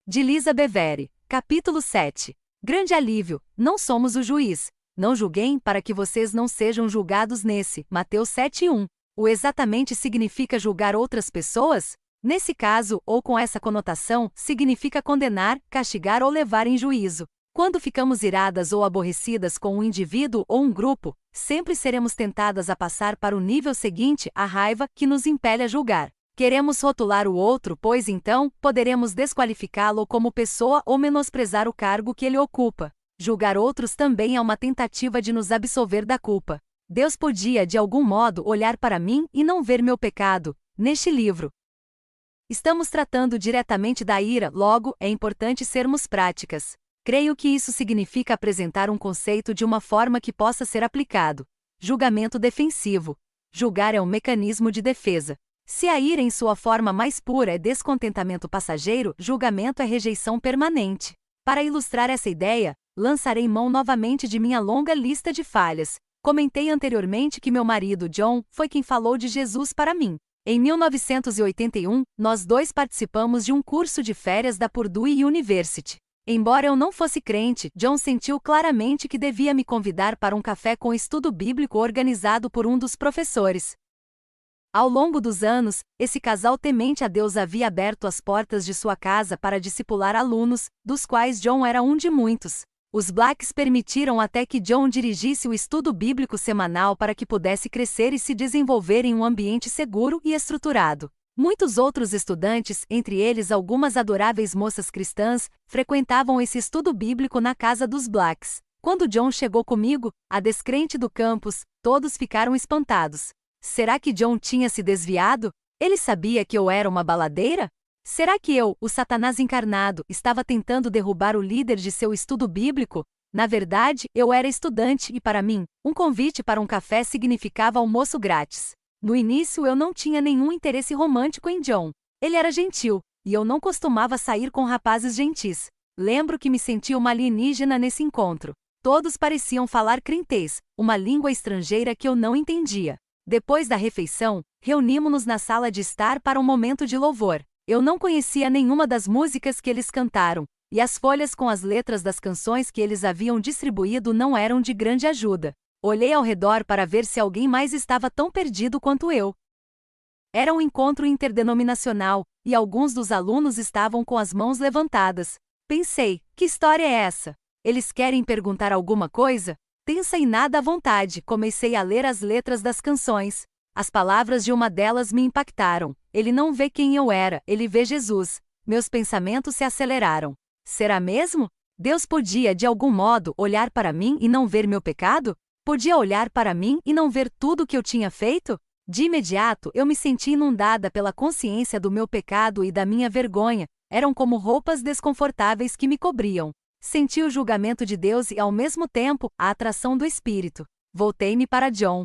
De Lisa Bevere. Capítulo 7. Grande alívio, não somos o juiz. Não julguem para que vocês não sejam julgados nesse. Mateus 7:1. O exatamente significa julgar outras pessoas? Nesse caso, ou com essa conotação, significa condenar, castigar ou levar em juízo. Quando ficamos iradas ou aborrecidas com um indivíduo ou um grupo, sempre seremos tentadas a passar para o nível seguinte, a raiva, que nos impele a julgar. Queremos rotular o outro, pois então, poderemos desqualificá-lo como pessoa ou menosprezar o cargo que ele ocupa. Julgar outros também é uma tentativa de nos absolver da culpa. Deus podia, de algum modo, olhar para mim e não ver meu pecado. Neste livro, estamos tratando diretamente da ira, logo, é importante sermos práticas. Creio que isso significa apresentar um conceito de uma forma que possa ser aplicado. Julgamento defensivo. Julgar é um mecanismo de defesa. Se a ira em sua forma mais pura é descontentamento passageiro, julgamento é rejeição permanente. Para ilustrar essa ideia, lançarei mão novamente de minha longa lista de falhas. Comentei anteriormente que meu marido, John, foi quem falou de Jesus para mim. Em 1981, nós dois participamos de um curso de férias da Purdue University. Embora eu não fosse crente, John sentiu claramente que devia me convidar para um café com estudo bíblico organizado por um dos professores. Ao longo dos anos, esse casal temente a Deus havia aberto as portas de sua casa para discipular alunos, dos quais John era um de muitos. Os Blacks permitiram até que John dirigisse o estudo bíblico semanal para que pudesse crescer e se desenvolver em um ambiente seguro e estruturado. Muitos outros estudantes, entre eles algumas adoráveis moças cristãs, frequentavam esse estudo bíblico na casa dos Blacks. Quando John chegou comigo, a descrente do campus, todos ficaram espantados. Será que John tinha se desviado? Ele sabia que eu era uma baladeira? Será que eu, o Satanás encarnado, estava tentando derrubar o líder de seu estudo bíblico? Na verdade, eu era estudante e para mim, um convite para um café significava almoço grátis. No início eu não tinha nenhum interesse romântico em John. Ele era gentil, e eu não costumava sair com rapazes gentis. Lembro que me senti uma alienígena nesse encontro. Todos pareciam falar crentez, uma língua estrangeira que eu não entendia. Depois da refeição, reunimos-nos na sala de estar para um momento de louvor. Eu não conhecia nenhuma das músicas que eles cantaram, e as folhas com as letras das canções que eles haviam distribuído não eram de grande ajuda. Olhei ao redor para ver se alguém mais estava tão perdido quanto eu. Era um encontro interdenominacional, e alguns dos alunos estavam com as mãos levantadas. Pensei, que história é essa? Eles querem perguntar alguma coisa? Tensa e nada à vontade, comecei a ler as letras das canções. As palavras de uma delas me impactaram. Ele não vê quem eu era, ele vê Jesus. Meus pensamentos se aceleraram. Será mesmo? Deus podia, de algum modo, olhar para mim e não ver meu pecado? Podia olhar para mim e não ver tudo o que eu tinha feito? De imediato, eu me senti inundada pela consciência do meu pecado e da minha vergonha. Eram como roupas desconfortáveis que me cobriam. Senti o julgamento de Deus e, ao mesmo tempo, a atração do Espírito. Voltei-me para John,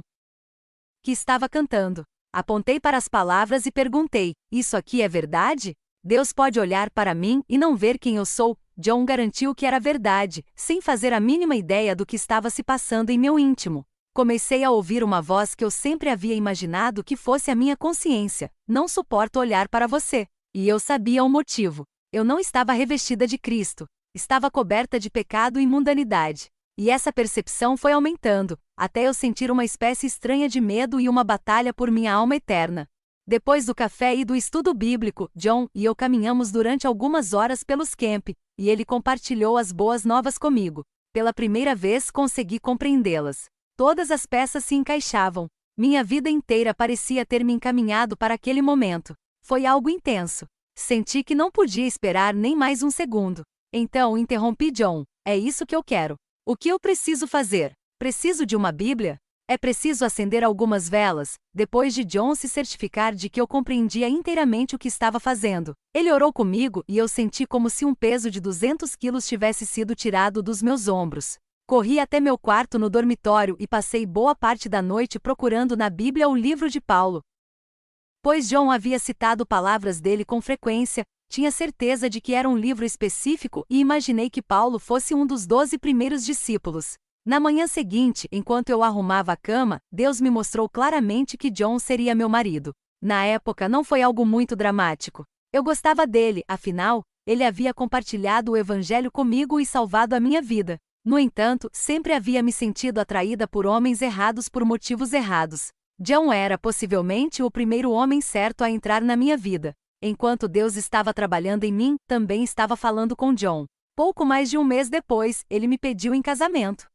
que estava cantando. Apontei para as palavras e perguntei: isso aqui é verdade? Deus pode olhar para mim e não ver quem eu sou? John garantiu que era verdade, sem fazer a mínima ideia do que estava se passando em meu íntimo. Comecei a ouvir uma voz que eu sempre havia imaginado que fosse a minha consciência: não suporto olhar para você. E eu sabia o motivo. Eu não estava revestida de Cristo. Estava coberta de pecado e mundanidade. E essa percepção foi aumentando, até eu sentir uma espécie estranha de medo e uma batalha por minha alma eterna. Depois do café e do estudo bíblico, John e eu caminhamos durante algumas horas pelos campi, e ele compartilhou as boas novas comigo. Pela primeira vez consegui compreendê-las. Todas as peças se encaixavam. Minha vida inteira parecia ter me encaminhado para aquele momento. Foi algo intenso. Senti que não podia esperar nem mais um segundo. Então interrompi John: é isso que eu quero. O que eu preciso fazer? Preciso de uma Bíblia? É preciso acender algumas velas? Depois de John se certificar de que eu compreendia inteiramente o que estava fazendo, ele orou comigo e eu senti como se um peso de 200 quilos tivesse sido tirado dos meus ombros. Corri até meu quarto no dormitório e passei boa parte da noite procurando na Bíblia o livro de Paulo. Pois John havia citado palavras dele com frequência, tinha certeza de que era um livro específico e imaginei que Paulo fosse um dos 12 primeiros discípulos. Na manhã seguinte, enquanto eu arrumava a cama, Deus me mostrou claramente que John seria meu marido. Na época não foi algo muito dramático. Eu gostava dele, afinal, ele havia compartilhado o evangelho comigo e salvado a minha vida. No entanto, sempre havia me sentido atraída por homens errados por motivos errados. John era possivelmente o primeiro homem certo a entrar na minha vida. Enquanto Deus estava trabalhando em mim, também estava falando com John. Pouco mais de um mês depois, ele me pediu em casamento.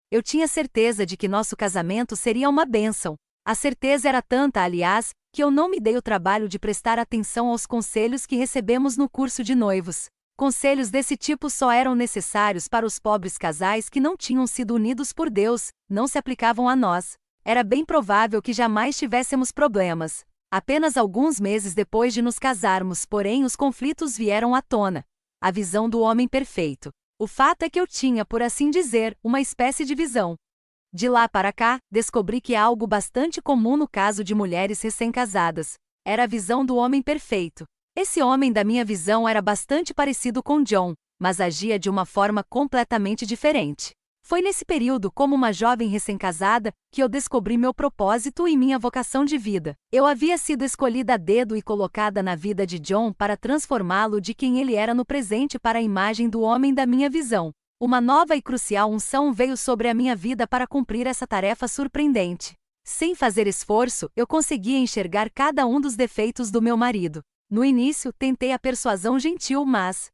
Eu tinha certeza de que nosso casamento seria uma bênção. A certeza era tanta, aliás, que eu não me dei o trabalho de prestar atenção aos conselhos que recebemos no curso de noivos. Conselhos desse tipo só eram necessários para os pobres casais que não tinham sido unidos por Deus, não se aplicavam a nós. Era bem provável que jamais tivéssemos problemas. Apenas alguns meses depois de nos casarmos, porém, os conflitos vieram à tona. A visão do homem perfeito. O fato é que eu tinha, por assim dizer, uma espécie de visão. De lá para cá, descobri que é algo bastante comum no caso de mulheres recém-casadas. Era a visão do homem perfeito. Esse homem da minha visão era bastante parecido com John, mas agia de uma forma completamente diferente. Foi nesse período, como uma jovem recém-casada, que eu descobri meu propósito e minha vocação de vida. Eu havia sido escolhida a dedo e colocada na vida de John para transformá-lo de quem ele era no presente para a imagem do homem da minha visão. Uma nova e crucial unção veio sobre a minha vida para cumprir essa tarefa surpreendente. Sem fazer esforço, eu conseguia enxergar cada um dos defeitos do meu marido. No início, tentei a persuasão gentil, mas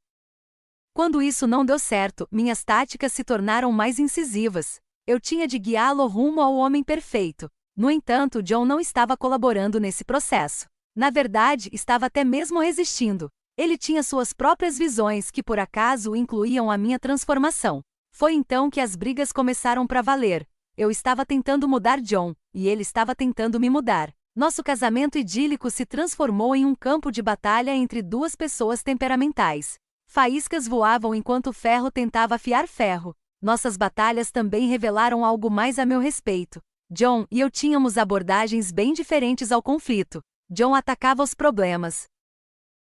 quando isso não deu certo, minhas táticas se tornaram mais incisivas. Eu tinha de guiá-lo rumo ao homem perfeito. No entanto, John não estava colaborando nesse processo. Na verdade, estava até mesmo resistindo. Ele tinha suas próprias visões que por acaso incluíam a minha transformação. Foi então que as brigas começaram para valer. Eu estava tentando mudar John, e ele estava tentando me mudar. Nosso casamento idílico se transformou em um campo de batalha entre duas pessoas temperamentais. Faíscas voavam enquanto o ferro tentava afiar ferro. Nossas batalhas também revelaram algo mais a meu respeito. John e eu tínhamos abordagens bem diferentes ao conflito. John atacava os problemas.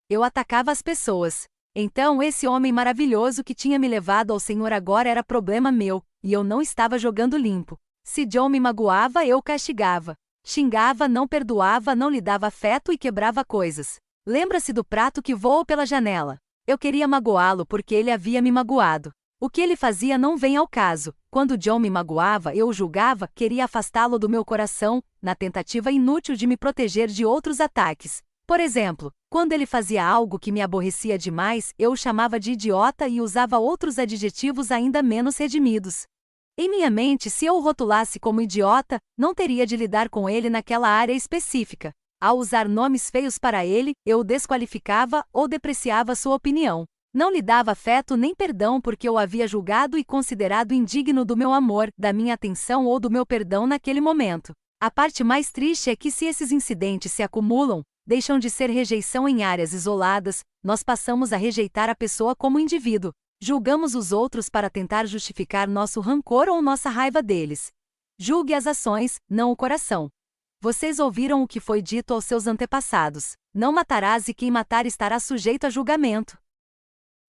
Eu atacava as pessoas. Então esse homem maravilhoso que tinha me levado ao Senhor agora era problema meu, e eu não estava jogando limpo. Se John me magoava, eu castigava. Xingava, não perdoava, não lhe dava afeto e quebrava coisas. Lembra-se do prato que voou pela janela. Eu queria magoá-lo porque ele havia me magoado. O que ele fazia não vem ao caso. Quando John me magoava, eu o julgava, queria afastá-lo do meu coração, na tentativa inútil de me proteger de outros ataques. Por exemplo, quando ele fazia algo que me aborrecia demais, eu o chamava de idiota e usava outros adjetivos ainda menos redimidos. Em minha mente, se eu o rotulasse como idiota, não teria de lidar com ele naquela área específica. Ao usar nomes feios para ele, eu o desqualificava ou depreciava sua opinião. Não lhe dava afeto nem perdão porque eu o havia julgado e considerado indigno do meu amor, da minha atenção ou do meu perdão naquele momento. A parte mais triste é que se esses incidentes se acumulam, deixam de ser rejeição em áreas isoladas, nós passamos a rejeitar a pessoa como indivíduo. Julgamos os outros para tentar justificar nosso rancor ou nossa raiva deles. Julgue as ações, não o coração. Vocês ouviram o que foi dito aos seus antepassados: não matarás e quem matar estará sujeito a julgamento.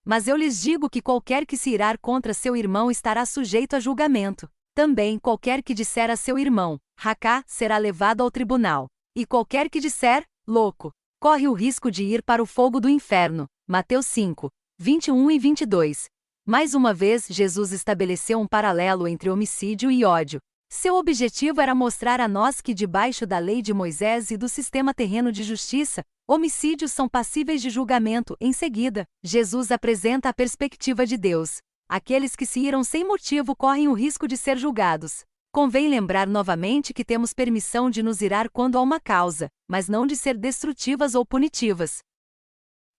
Mas eu lhes digo que qualquer que se irar contra seu irmão estará sujeito a julgamento. Também qualquer que disser a seu irmão, Racá, será levado ao tribunal. E qualquer que disser, louco, corre o risco de ir para o fogo do inferno. Mateus 5, 21 e 22. Mais uma vez, Jesus estabeleceu um paralelo entre homicídio e ódio. Seu objetivo era mostrar a nós que debaixo da lei de Moisés e do sistema terreno de justiça, homicídios são passíveis de julgamento. Em seguida, Jesus apresenta a perspectiva de Deus. Aqueles que se iram sem motivo correm o risco de ser julgados. Convém lembrar novamente que temos permissão de nos irar quando há uma causa, mas não de ser destrutivas ou punitivas.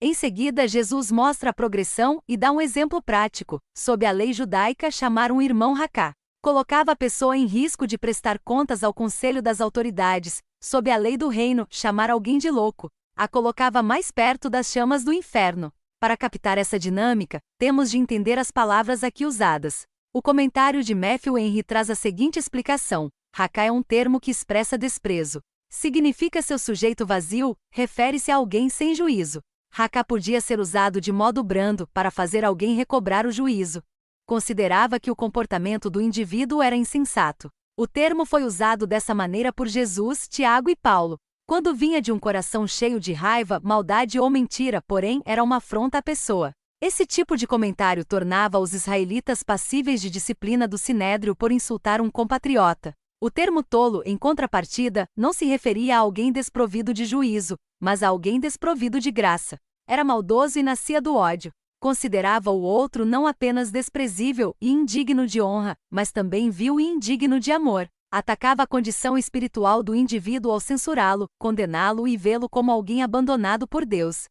Em seguida, Jesus mostra a progressão e dá um exemplo prático. Sob a lei judaica, chamar um irmão Racá colocava a pessoa em risco de prestar contas ao conselho das autoridades. Sob a lei do reino, chamar alguém de louco a colocava mais perto das chamas do inferno. Para captar essa dinâmica, temos de entender as palavras aqui usadas. O comentário de Matthew Henry traz a seguinte explicação: Racá é um termo que expressa desprezo. Significa seu sujeito vazio, refere-se a alguém sem juízo. Racá podia ser usado de modo brando para fazer alguém recobrar o juízo. Considerava que o comportamento do indivíduo era insensato. O termo foi usado dessa maneira por Jesus, Tiago e Paulo. Quando vinha de um coração cheio de raiva, maldade ou mentira, porém, era uma afronta à pessoa. Esse tipo de comentário tornava os israelitas passíveis de disciplina do sinédrio por insultar um compatriota. O termo tolo, em contrapartida, não se referia a alguém desprovido de juízo, mas a alguém desprovido de graça. Era maldoso e nascia do ódio. Considerava o outro não apenas desprezível e indigno de honra, mas também vil e indigno de amor. Atacava a condição espiritual do indivíduo ao censurá-lo, condená-lo e vê-lo como alguém abandonado por Deus.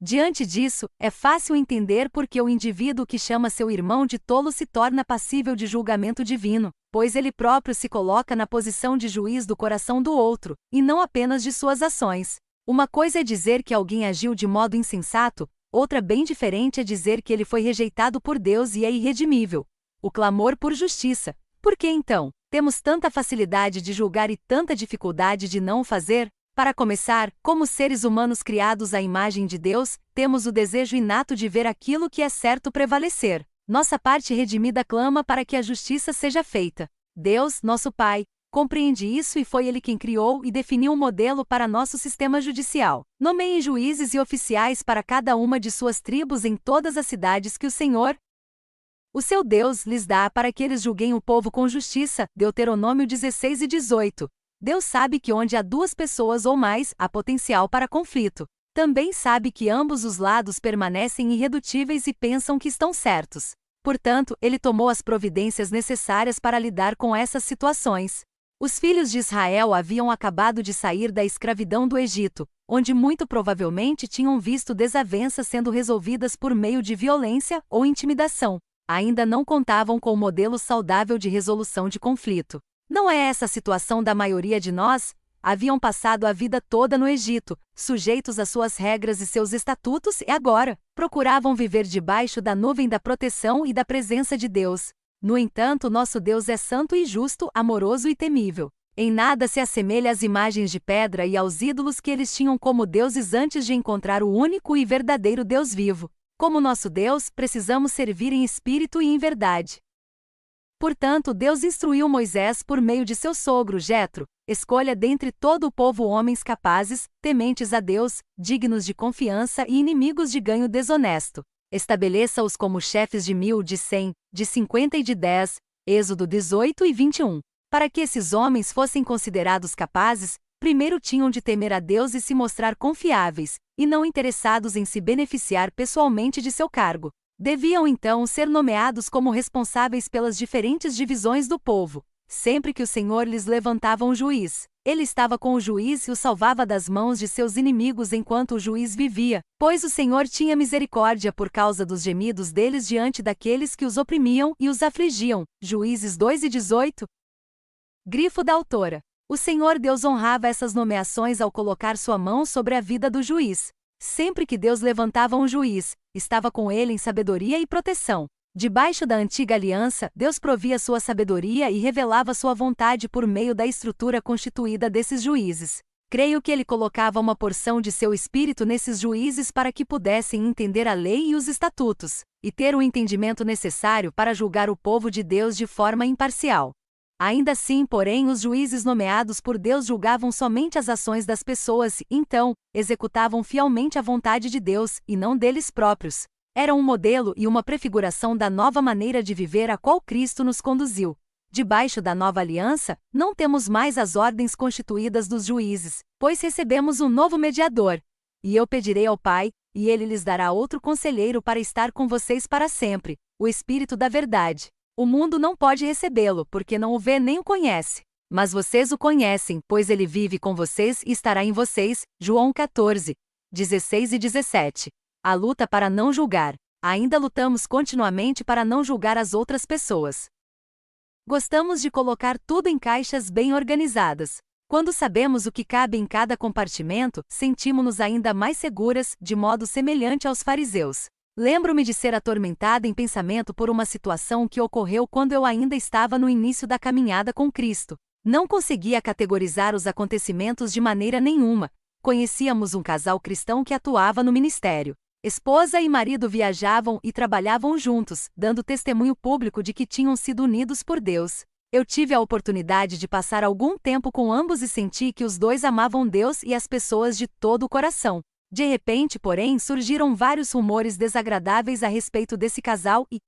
Diante disso, é fácil entender por que o indivíduo que chama seu irmão de tolo se torna passível de julgamento divino, pois ele próprio se coloca na posição de juiz do coração do outro, e não apenas de suas ações. Uma coisa é dizer que alguém agiu de modo insensato, outra bem diferente é dizer que ele foi rejeitado por Deus e é irredimível. O clamor por justiça. Por que então temos tanta facilidade de julgar e tanta dificuldade de não o fazer? Para começar, como seres humanos criados à imagem de Deus, temos o desejo inato de ver aquilo que é certo prevalecer. Nossa parte redimida clama para que a justiça seja feita. Deus, nosso Pai, compreende isso e foi Ele quem criou e definiu um modelo para nosso sistema judicial. Nomeiem juízes e oficiais para cada uma de suas tribos em todas as cidades que o Senhor, o seu Deus, lhes dá para que eles julguem o povo com justiça. Deuteronômio 16 e 18. Deus sabe que onde há duas pessoas ou mais, há potencial para conflito. Também sabe que ambos os lados permanecem irredutíveis e pensam que estão certos. Portanto, Ele tomou as providências necessárias para lidar com essas situações. Os filhos de Israel haviam acabado de sair da escravidão do Egito, onde muito provavelmente tinham visto desavenças sendo resolvidas por meio de violência ou intimidação. Ainda não contavam com o modelo saudável de resolução de conflito. Não é essa a situação da maioria de nós? Haviam passado a vida toda no Egito, sujeitos às suas regras e seus estatutos, e agora procuravam viver debaixo da nuvem da proteção e da presença de Deus. No entanto, nosso Deus é santo e justo, amoroso e temível. Em nada se assemelha às imagens de pedra e aos ídolos que eles tinham como deuses antes de encontrar o único e verdadeiro Deus vivo. Como nosso Deus, precisamos servir em espírito e em verdade. Portanto, Deus instruiu Moisés por meio de seu sogro Jetro: escolha dentre todo o povo homens capazes, tementes a Deus, dignos de confiança e inimigos de ganho desonesto. Estabeleça-os como chefes de 1000, de 100, de 50 e de 10, Êxodo 18 e 21. Para que esses homens fossem considerados capazes, primeiro tinham de temer a Deus e se mostrar confiáveis, e não interessados em se beneficiar pessoalmente de seu cargo. Deviam então ser nomeados como responsáveis pelas diferentes divisões do povo. Sempre que o Senhor lhes levantava um juiz, ele estava com o juiz e o salvava das mãos de seus inimigos enquanto o juiz vivia, pois o Senhor tinha misericórdia por causa dos gemidos deles diante daqueles que os oprimiam e os afligiam. Juízes 2 e 18. Grifo da autora. O Senhor Deus honrava essas nomeações ao colocar sua mão sobre a vida do juiz. Sempre que Deus levantava um juiz, estava com ele em sabedoria e proteção. Debaixo da antiga aliança, Deus provia sua sabedoria e revelava sua vontade por meio da estrutura constituída desses juízes. Creio que ele colocava uma porção de seu espírito nesses juízes para que pudessem entender a lei e os estatutos, e ter o entendimento necessário para julgar o povo de Deus de forma imparcial. Ainda assim, porém, os juízes nomeados por Deus julgavam somente as ações das pessoas e, então, executavam fielmente a vontade de Deus, e não deles próprios. Era um modelo e uma prefiguração da nova maneira de viver a qual Cristo nos conduziu. Debaixo da nova aliança, não temos mais as ordens constituídas dos juízes, pois recebemos um novo mediador. E eu pedirei ao Pai, e ele lhes dará outro conselheiro para estar com vocês para sempre, o Espírito da Verdade. O mundo não pode recebê-lo, porque não o vê nem o conhece. Mas vocês o conhecem, pois ele vive com vocês e estará em vocês. João 14, 16 e 17. A luta para não julgar. Ainda lutamos continuamente para não julgar as outras pessoas. Gostamos de colocar tudo em caixas bem organizadas. Quando sabemos o que cabe em cada compartimento, sentimos-nos ainda mais seguras, de modo semelhante aos fariseus. Lembro-me de ser atormentada em pensamento por uma situação que ocorreu quando eu ainda estava no início da caminhada com Cristo. Não conseguia categorizar os acontecimentos de maneira nenhuma. Conhecíamos um casal cristão que atuava no ministério. Esposa e marido viajavam e trabalhavam juntos, dando testemunho público de que tinham sido unidos por Deus. Eu tive a oportunidade de passar algum tempo com ambos e senti que os dois amavam Deus e as pessoas de todo o coração. De repente, porém, surgiram vários rumores desagradáveis a respeito desse casal e,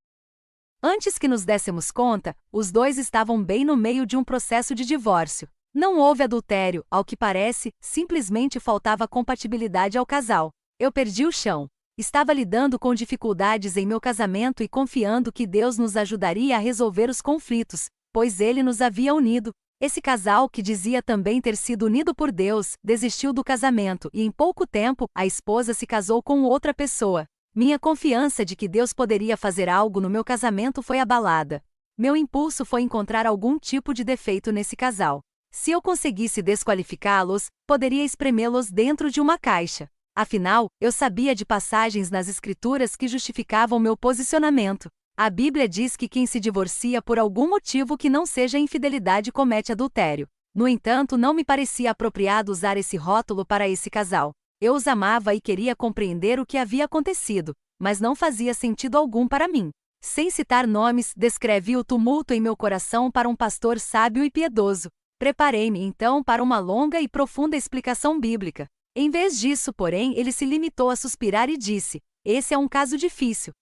antes que nos dessemos conta, os dois estavam bem no meio de um processo de divórcio. Não houve adultério, ao que parece, simplesmente faltava compatibilidade ao casal. Eu perdi o chão. Estava lidando com dificuldades em meu casamento e confiando que Deus nos ajudaria a resolver os conflitos, pois Ele nos havia unido. Esse casal, que dizia também ter sido unido por Deus, desistiu do casamento e em pouco tempo, a esposa se casou com outra pessoa. Minha confiança de que Deus poderia fazer algo no meu casamento foi abalada. Meu impulso foi encontrar algum tipo de defeito nesse casal. Se eu conseguisse desqualificá-los, poderia espremê-los dentro de uma caixa. Afinal, eu sabia de passagens nas Escrituras que justificavam meu posicionamento. A Bíblia diz que quem se divorcia por algum motivo que não seja infidelidade comete adultério. No entanto, não me parecia apropriado usar esse rótulo para esse casal. Eu os amava e queria compreender o que havia acontecido, mas não fazia sentido algum para mim. Sem citar nomes, descrevi o tumulto em meu coração para um pastor sábio e piedoso. Preparei-me então para uma longa e profunda explicação bíblica. Em vez disso, porém, ele se limitou a suspirar e disse: "Esse é um caso difícil.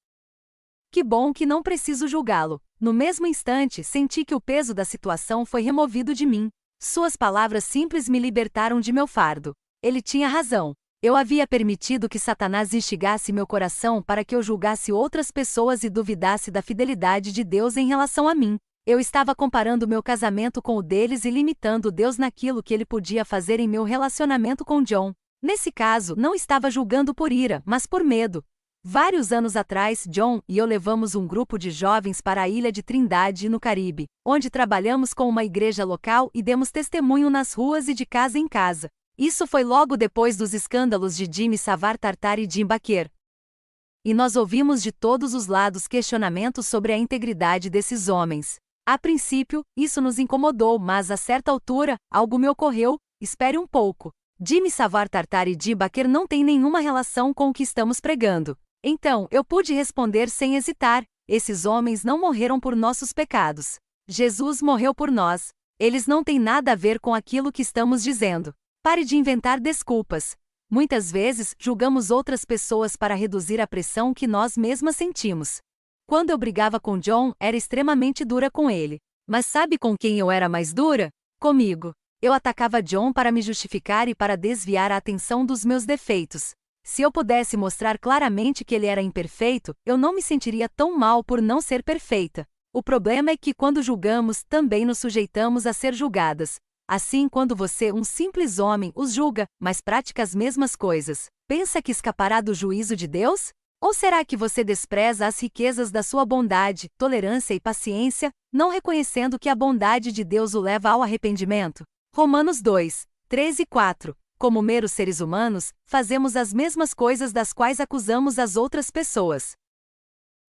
Que bom que não preciso julgá-lo." No mesmo instante, senti que o peso da situação foi removido de mim. Suas palavras simples me libertaram de meu fardo. Ele tinha razão. Eu havia permitido que Satanás instigasse meu coração para que eu julgasse outras pessoas e duvidasse da fidelidade de Deus em relação a mim. Eu estava comparando meu casamento com o deles e limitando Deus naquilo que ele podia fazer em meu relacionamento com John. Nesse caso, não estava julgando por ira, mas por medo. Vários anos atrás, John e eu levamos um grupo de jovens para a ilha de Trindade, no Caribe, onde trabalhamos com uma igreja local e demos testemunho nas ruas e de casa em casa. Isso foi logo depois dos escândalos de Jimmy Savard Tartar e Jim Baker. E nós ouvimos de todos os lados questionamentos sobre a integridade desses homens. A princípio, isso nos incomodou, mas a certa altura, algo me ocorreu: espere um pouco. Jimmy Savard Tartar e Jim Baker não têm nenhuma relação com o que estamos pregando. Então, eu pude responder sem hesitar: esses homens não morreram por nossos pecados. Jesus morreu por nós. Eles não têm nada a ver com aquilo que estamos dizendo. Pare de inventar desculpas. Muitas vezes, julgamos outras pessoas para reduzir a pressão que nós mesmas sentimos. Quando eu brigava com John, era extremamente dura com ele. Mas sabe com quem eu era mais dura? Comigo. Eu atacava John para me justificar e para desviar a atenção dos meus defeitos. Se eu pudesse mostrar claramente que ele era imperfeito, eu não me sentiria tão mal por não ser perfeita. O problema é que quando julgamos, também nos sujeitamos a ser julgadas. Assim, quando você, um simples homem, os julga, mas pratica as mesmas coisas, pensa que escapará do juízo de Deus? Ou será que você despreza as riquezas da sua bondade, tolerância e paciência, não reconhecendo que a bondade de Deus o leva ao arrependimento? Romanos 2, 13 e 4. Como meros seres humanos, fazemos as mesmas coisas das quais acusamos as outras pessoas.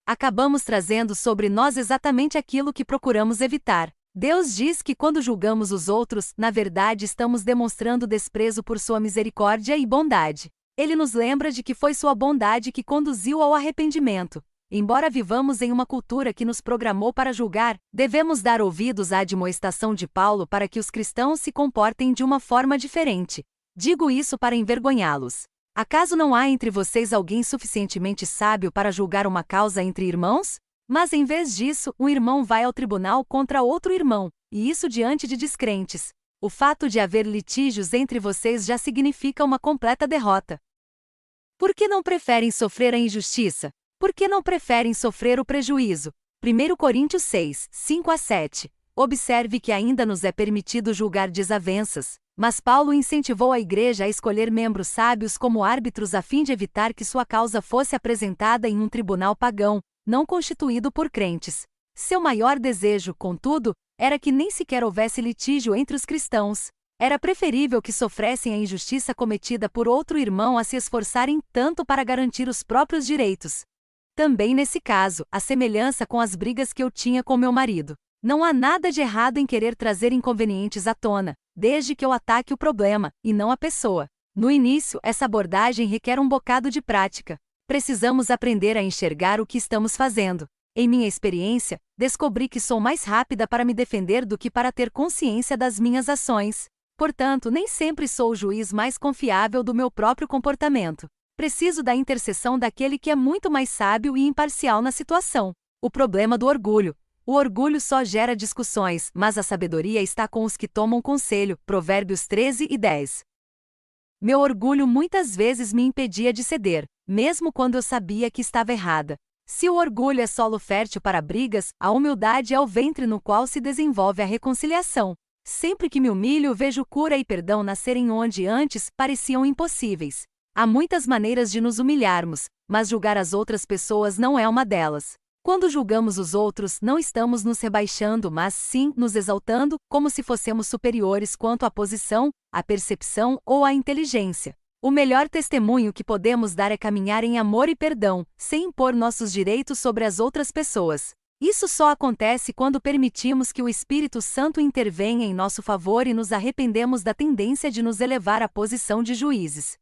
Acabamos trazendo sobre nós exatamente aquilo que procuramos evitar. Deus diz que quando julgamos os outros, na verdade estamos demonstrando desprezo por sua misericórdia e bondade. Ele nos lembra de que foi sua bondade que conduziu ao arrependimento. Embora vivamos em uma cultura que nos programou para julgar, devemos dar ouvidos à admoestação de Paulo para que os cristãos se comportem de uma forma diferente. Digo isso para envergonhá-los. Acaso não há entre vocês alguém suficientemente sábio para julgar uma causa entre irmãos? Mas em vez disso, um irmão vai ao tribunal contra outro irmão, e isso diante de descrentes. O fato de haver litígios entre vocês já significa uma completa derrota. Por que não preferem sofrer a injustiça? Por que não preferem sofrer o prejuízo? 1 Coríntios 6, 5 a 7. Observe que ainda nos é permitido julgar desavenças, mas Paulo incentivou a igreja a escolher membros sábios como árbitros a fim de evitar que sua causa fosse apresentada em um tribunal pagão, não constituído por crentes. Seu maior desejo, contudo, era que nem sequer houvesse litígio entre os cristãos. Era preferível que sofressem a injustiça cometida por outro irmão a se esforçarem tanto para garantir os próprios direitos. Também nesse caso, a semelhança com as brigas que eu tinha com meu marido. Não há nada de errado em querer trazer inconvenientes à tona, desde que eu ataque o problema, e não a pessoa. No início, essa abordagem requer um bocado de prática. Precisamos aprender a enxergar o que estamos fazendo. Em minha experiência, descobri que sou mais rápida para me defender do que para ter consciência das minhas ações. Portanto, nem sempre sou o juiz mais confiável do meu próprio comportamento. Preciso da intercessão daquele que é muito mais sábio e imparcial na situação. O problema do orgulho. O orgulho só gera discussões, mas a sabedoria está com os que tomam conselho. Provérbios 13:10. Meu orgulho muitas vezes me impedia de ceder, mesmo quando eu sabia que estava errada. Se o orgulho é solo fértil para brigas, a humildade é o ventre no qual se desenvolve a reconciliação. Sempre que me humilho, vejo cura e perdão nascerem onde antes pareciam impossíveis. Há muitas maneiras de nos humilharmos, mas julgar as outras pessoas não é uma delas. Quando julgamos os outros, não estamos nos rebaixando, mas sim nos exaltando, como se fossemos superiores quanto à posição, à percepção ou à inteligência. O melhor testemunho que podemos dar é caminhar em amor e perdão, sem impor nossos direitos sobre as outras pessoas. Isso só acontece quando permitimos que o Espírito Santo intervenha em nosso favor e nos arrependemos da tendência de nos elevar à posição de juízes.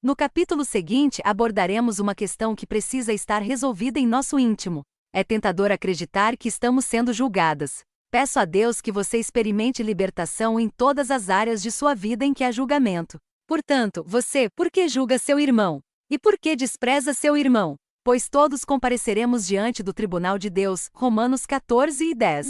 No capítulo seguinte abordaremos uma questão que precisa estar resolvida em nosso íntimo. É tentador acreditar que estamos sendo julgadas. Peço a Deus que você experimente libertação em todas as áreas de sua vida em que há julgamento. Portanto, você, por que julga seu irmão? E por que despreza seu irmão? Pois todos compareceremos diante do tribunal de Deus. Romanos 14:10.